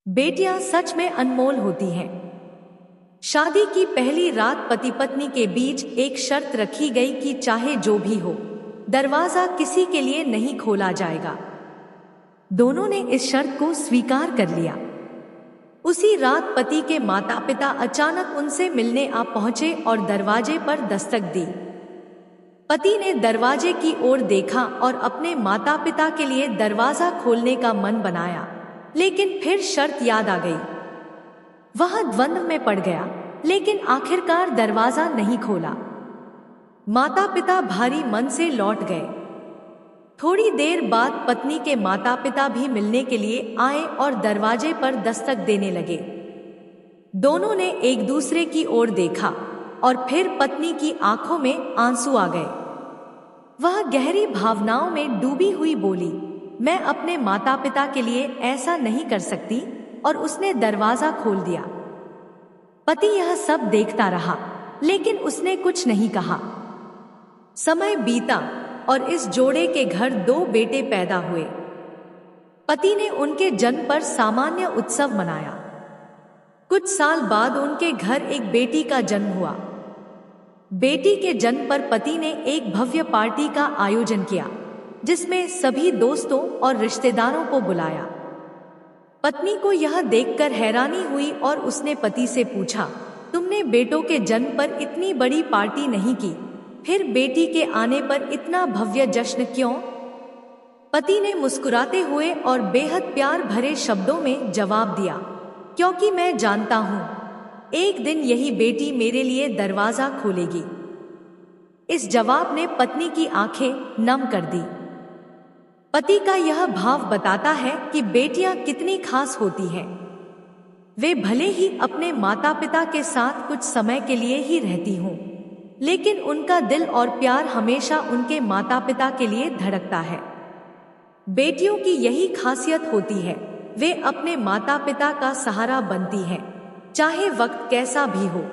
बेटियां सच में अनमोल होती हैं। शादी की पहली रात पति पत्नी के बीच एक शर्त रखी गई कि चाहे जो भी हो, दरवाजा किसी के लिए नहीं खोला जाएगा। दोनों ने इस शर्त को स्वीकार कर लिया। उसी रात पति के माता पिता अचानक उनसे मिलने आ पहुंचे और दरवाजे पर दस्तक दी। पति ने दरवाजे की ओर देखा और अपने माता पिता के लिए दरवाजा खोलने का मन बनाया, लेकिन फिर शर्त याद आ गई। वह द्वंद्व में पड़ गया, लेकिन आखिरकार दरवाजा नहीं खोला। माता पिता भारी मन से लौट गए। थोड़ी देर बाद पत्नी के माता पिता भी मिलने के लिए आए और दरवाजे पर दस्तक देने लगे। दोनों ने एक दूसरे की ओर देखा और फिर पत्नी की आंखों में आंसू आ गए। वह गहरी भावनाओं में डूबी हुई बोली, मैं अपने माता पिता के लिए ऐसा नहीं कर सकती, और उसने दरवाजा खोल दिया। पति यह सब देखता रहा, लेकिन उसने कुछ नहीं कहा। समय बीता और इस जोड़े के घर 2 बेटे पैदा हुए। पति ने उनके जन्म पर सामान्य उत्सव मनाया। कुछ साल बाद उनके घर एक बेटी का जन्म हुआ। बेटी के जन्म पर पति ने एक भव्य पार्टी का आयोजन किया, जिसमें सभी दोस्तों और रिश्तेदारों को बुलाया। पत्नी को यह देखकर हैरानी हुई और उसने पति से पूछा, तुमने बेटों के जन्म पर इतनी बड़ी पार्टी नहीं की, फिर बेटी के आने पर इतना भव्य जश्न क्यों? पति ने मुस्कुराते हुए और बेहद प्यार भरे शब्दों में जवाब दिया, क्योंकि मैं जानता हूं एक दिन यही बेटी मेरे लिए दरवाजा खोलेगी। इस जवाब ने पत्नी की आंखें नम कर दी। पति का यह भाव बताता है कि बेटियां कितनी खास होती हैं। वे भले ही अपने माता पिता के साथ कुछ समय के लिए ही रहती हों, लेकिन उनका दिल और प्यार हमेशा उनके माता पिता के लिए धड़कता है। बेटियों की यही खासियत होती है, वे अपने माता पिता का सहारा बनती हैं, चाहे वक्त कैसा भी हो।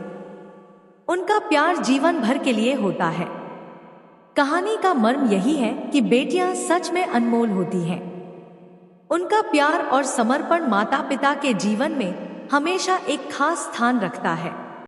उनका प्यार जीवन भर के लिए होता है। कहानी का मर्म यही है कि बेटियां सच में अनमोल होती हैं। उनका प्यार और समर्पण माता पिता के जीवन में हमेशा एक खास स्थान रखता है।